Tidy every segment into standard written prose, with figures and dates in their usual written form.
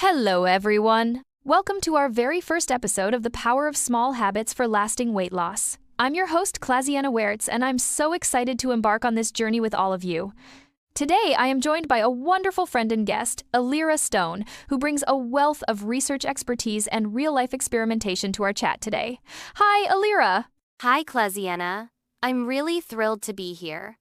Hello, everyone. Welcome to our very first episode of The Power of Small Habits for Lasting Weight Loss. I'm your host, Klaziana Wertz, and I'm so excited to embark on this journey with all of you. Today, I am joined by a wonderful friend and guest, Alira Stone, who brings a wealth of research expertise and real-life experimentation to our chat today. Hi, Alira. Hi, Klaziana. I'm really thrilled to be here.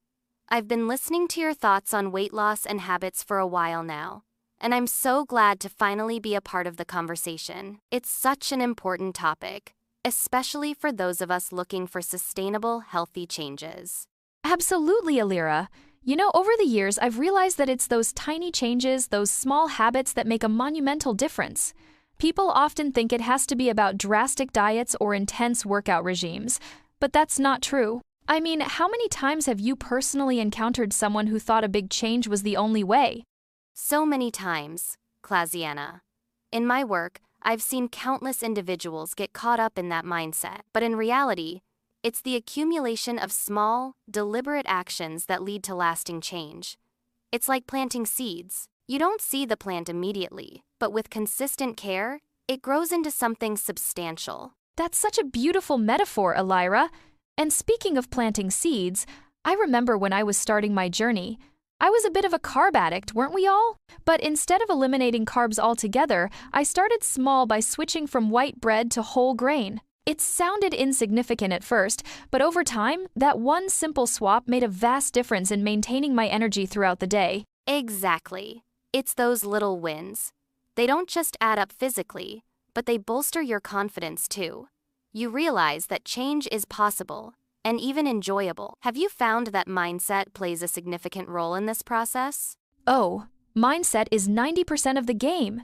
I've been listening to your thoughts on weight loss and habits for a while now, and I'm so glad to finally be a part of the conversation. It's such an important topic, especially for those of us looking for sustainable, healthy changes. Absolutely, Alira. You know, over the years, I've realized that it's those tiny changes, those small habits that make a monumental difference. People often think it has to be about drastic diets or intense workout regimes, but that's not true. I mean, how many times have you personally encountered someone who thought a big change was the only way? So many times, Klaziana. In my work, I've seen countless individuals get caught up in that mindset, but in reality, it's the accumulation of small, deliberate actions that lead to lasting change. It's like planting seeds. You don't see the plant immediately, but with consistent care, it grows into something substantial. That's such a beautiful metaphor, Alira. And speaking of planting seeds, I remember when I was starting my journey, I was a bit of a carb addict, weren't we all? But instead of eliminating carbs altogether, I started small by switching from white bread to whole grain. It sounded insignificant at first, but over time, that one simple swap made a vast difference in maintaining my energy throughout the day. Exactly. It's those little wins. They don't just add up physically, but they bolster your confidence too. You realize that change is possible, and even enjoyable. Have you found that mindset plays a significant role in this process? Oh, mindset is 90% of the game.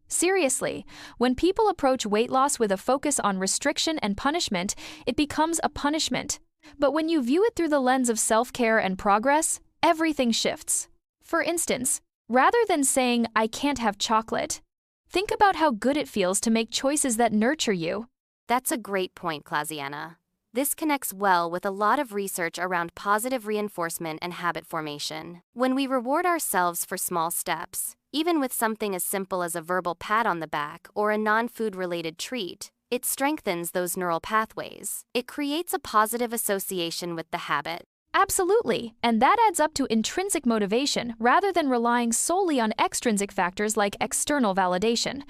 Seriously, when people approach weight loss with a focus on restriction and punishment, it becomes a punishment. But when you view it through the lens of self-care and progress, everything shifts. For instance, rather than saying, "I can't have chocolate," think about how good it feels to make choices that nurture you. That's a great point, Klaziana. This connects well with a lot of research around positive reinforcement and habit formation. When we reward ourselves for small steps, even with something as simple as a verbal pat on the back or a non-food-related treat, it strengthens those neural pathways. It creates a positive association with the habit. Absolutely, and that adds up to intrinsic motivation rather than relying solely on extrinsic factors like external validation.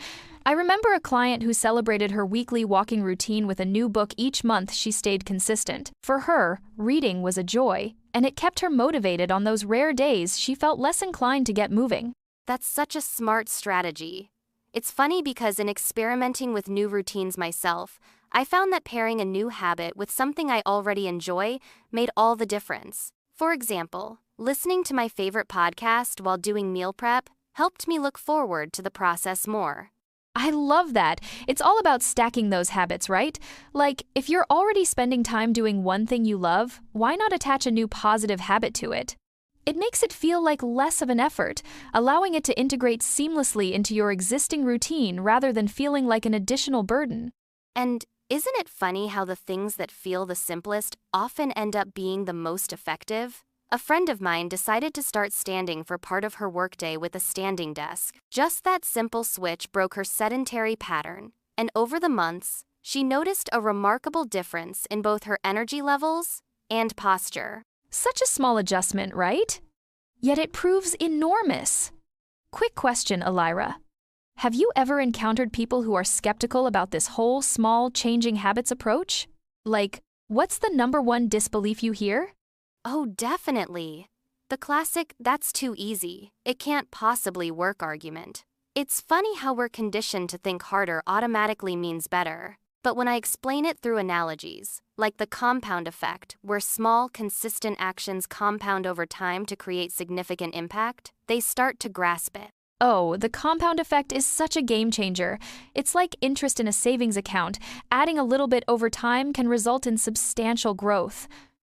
I remember a client who celebrated her weekly walking routine with a new book each month she stayed consistent. For her, reading was a joy, and it kept her motivated on those rare days she felt less inclined to get moving. That's such a smart strategy. It's funny because in experimenting with new routines myself, I found that pairing a new habit with something I already enjoy made all the difference. For example, listening to my favorite podcast while doing meal prep helped me look forward to the process more. I love that. It's all about stacking those habits, right? Like, if you're already spending time doing one thing you love, why not attach a new positive habit to it? It makes it feel like less of an effort, allowing it to integrate seamlessly into your existing routine rather than feeling like an additional burden. And isn't it funny how the things that feel the simplest often end up being the most effective? A friend of mine decided to start standing for part of her workday with a standing desk. Just that simple switch broke her sedentary pattern, and over the months, she noticed a remarkable difference in both her energy levels and posture. Such a small adjustment, right? Yet it proves enormous. Quick question, Alira. Have you ever encountered people who are skeptical about this whole small changing habits approach? Like, what's the number one disbelief you hear? Oh, definitely. The classic, "that's too easy, it can't possibly work" argument. It's funny how we're conditioned to think harder automatically means better. But when I explain it through analogies, like the compound effect, where small, consistent actions compound over time to create significant impact, they start to grasp it. Oh, the compound effect is such a game changer. It's like interest in a savings account. Adding a little bit over time can result in substantial growth.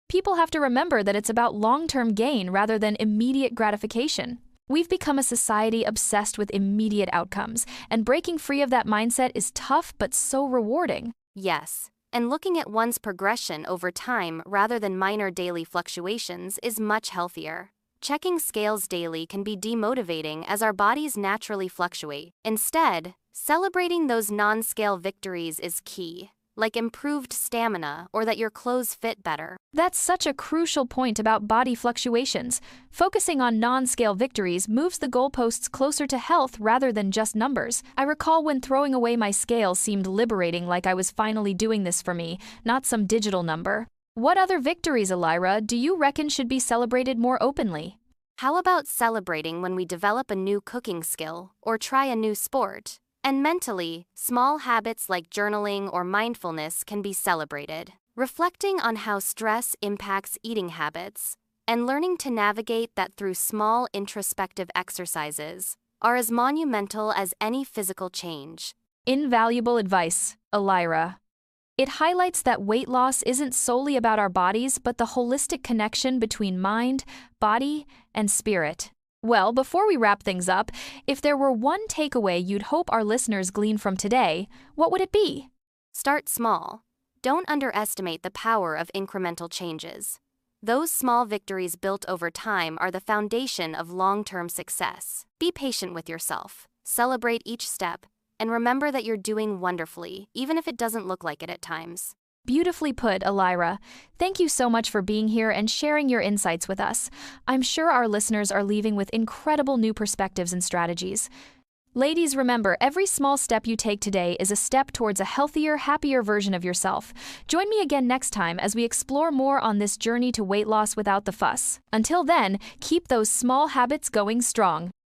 People have to remember that it's about long-term gain rather than immediate gratification. We've become a society obsessed with immediate outcomes, and breaking free of that mindset is tough but so rewarding. Yes, and looking at one's progression over time rather than minor daily fluctuations is much healthier. Checking scales daily can be demotivating as our bodies naturally fluctuate. Instead, celebrating those non-scale victories is key, like improved stamina or that your clothes fit better. That's such a crucial point about body fluctuations. Focusing on non-scale victories moves the goalposts closer to health rather than just numbers. I recall when throwing away my scale seemed liberating, like I was finally doing this for me, not some digital number. What other victories, Elira, do you reckon should be celebrated more openly? How about celebrating when we develop a new cooking skill or try a new sport? And mentally, small habits like journaling or mindfulness can be celebrated. Reflecting on how stress impacts eating habits and learning to navigate that through small introspective exercises are as monumental as any physical change. Invaluable advice, Elira. It highlights that weight loss isn't solely about our bodies, but the holistic connection between mind, body, and spirit. Well, before we wrap things up, if there were one takeaway you'd hope our listeners glean from today, what would it be? Start small. Don't underestimate the power of incremental changes. Those small victories built over time are the foundation of long-term success. Be patient with yourself. Celebrate each step. And remember that you're doing wonderfully, even if it doesn't look like it at times. Beautifully put, Elira. Thank you so much for being here and sharing your insights with us. I'm sure our listeners are leaving with incredible new perspectives and strategies. Ladies, remember, every small step you take today is a step towards a healthier, happier version of yourself. Join me again next time as we explore more on this journey to weight loss without the fuss. Until then, keep those small habits going strong.